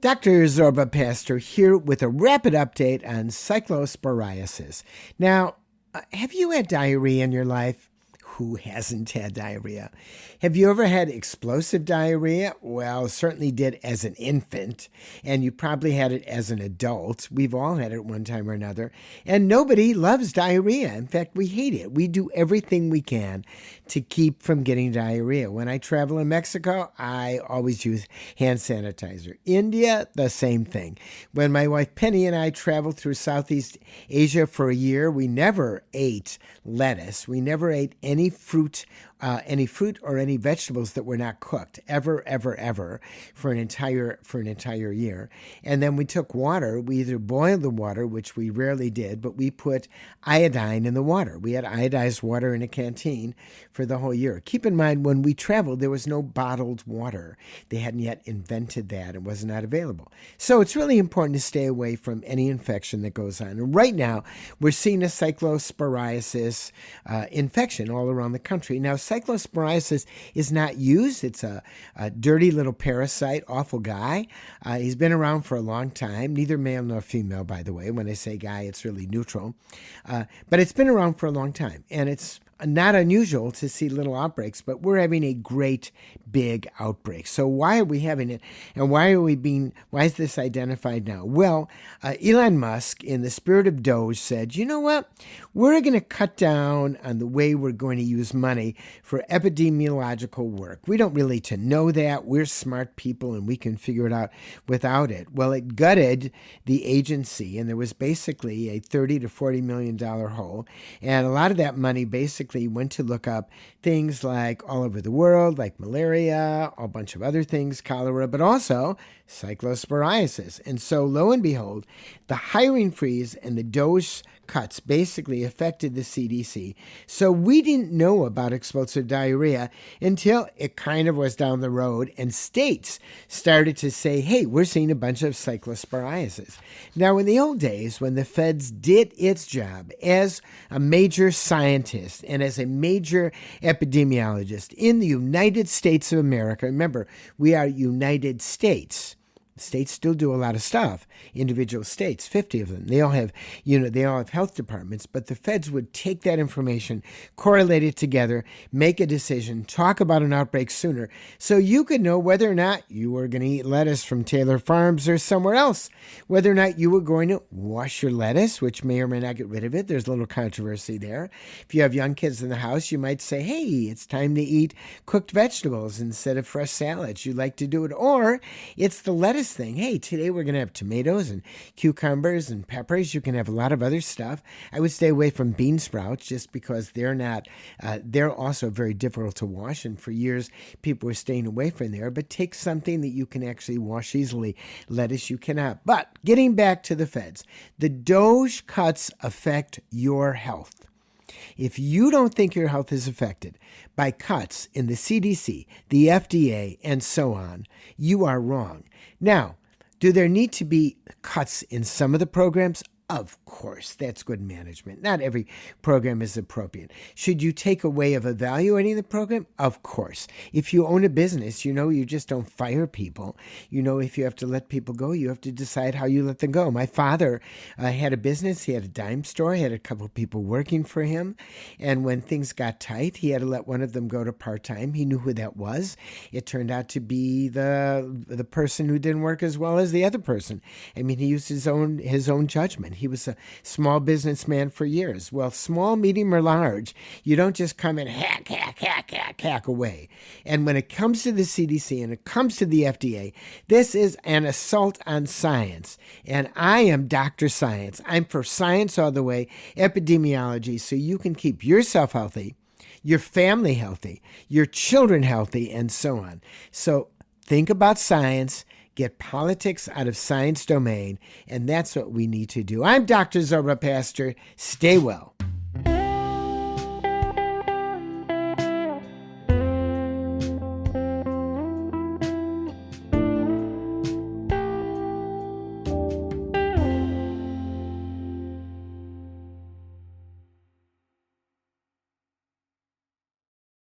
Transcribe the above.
Dr. Zorba Pastor here with a rapid update on cyclosporiasis. Now, have you had diarrhea in your life? Who hasn't had diarrhea? Have you ever had explosive diarrhea? Well, certainly did as an infant, and you probably had it as an adult. We've all had it at one time or another, and nobody loves diarrhea. In fact, we hate it. We do everything we can to keep from getting diarrhea. When I travel in Mexico, I always use hand sanitizer. India, the same thing. When my wife Penny and I traveled through Southeast Asia for a year, we never ate lettuce. We never ate any fruit or any vegetables that were not cooked ever for an entire year. And then we took water. We either boiled the water, which we rarely did, but we put iodine in the water. We had iodized water in a canteen for the whole year. Keep in mind, when we traveled, there was no bottled water. They hadn't yet invented that. It was not available. So it's really important to stay away from any infection that goes on. And right now, we're seeing a cyclosporiasis infection all around the country. Now, cyclosporiasis is not used. It's a dirty little parasite, awful guy. He's been around for a long time, neither male nor female, by the way. When I say guy, it's really neutral. But it's been around for a long time, and it's not unusual to see little outbreaks, but we're having a great big outbreak. So why are we having it, and why is this identified now? Well, Elon Musk, in the spirit of DOGE, said, you know what? We're going to cut down on the way we're going to use money for epidemiological work. We don't really need to know that. We're smart people, and we can figure it out without it. Well, it gutted the agency, and there was basically a $30 to $40 million hole, and a lot of that money basically went to look up things like all over the world, like malaria, a bunch of other things, cholera, but also cyclosporiasis. And so, lo and behold, the hiring freeze and the DOGE cuts basically affected the CDC. So we didn't know about explosive diarrhea until it kind of was down the road and states started to say, hey, we're seeing a bunch of cyclosporiasis. Now, in the old days, when the feds did its job as a major scientist and as a major epidemiologist in the United States of America, remember, we are United States. States still do a lot of stuff. Individual states, 50 of them. They all have health departments, but the feds would take that information, correlate it together, make a decision, talk about an outbreak sooner, so you could know whether or not you were going to eat lettuce from Taylor Farms or somewhere else, whether or not you were going to wash your lettuce, which may or may not get rid of it. There's a little controversy there. If you have young kids in the house, you might say, hey, it's time to eat cooked vegetables instead of fresh salads. You like to do it. Or it's the lettuce thing. Hey, today we're going to have tomatoes and cucumbers and peppers. You can have a lot of other stuff. I would stay away from bean sprouts just because they're also very difficult to wash. And for years, people were staying away from there. But take something that you can actually wash easily. Lettuce, you cannot. But getting back to the feds, the DOGE cuts affect your health. If you don't think your health is affected by cuts in the CDC, the FDA, and so on, you are wrong. Now, do there need to be cuts in some of the programs? Of course, that's good management. Not every program is appropriate. Should you take a way of evaluating the program? Of course. If you own a business, you just don't fire people. If you have to let people go, you have to decide how you let them go. My father had a business. He had a dime store. He had a couple of people working for him. And when things got tight, he had to let one of them go to part-time. He knew who that was. It turned out to be the person who didn't work as well as the other person. I mean, he used his own judgment. He was a small businessman for years. Well, small, medium, or large, you don't just come and hack away. And when it comes to the CDC and it comes to the FDA, this is an assault on science. And I am Dr. Science. I'm for science all the way, epidemiology, so you can keep yourself healthy, your family healthy, your children healthy, and so on. So think about science. Get politics out of science domain, and that's what we need to do. I'm Dr. Zorba Pastor. Stay well.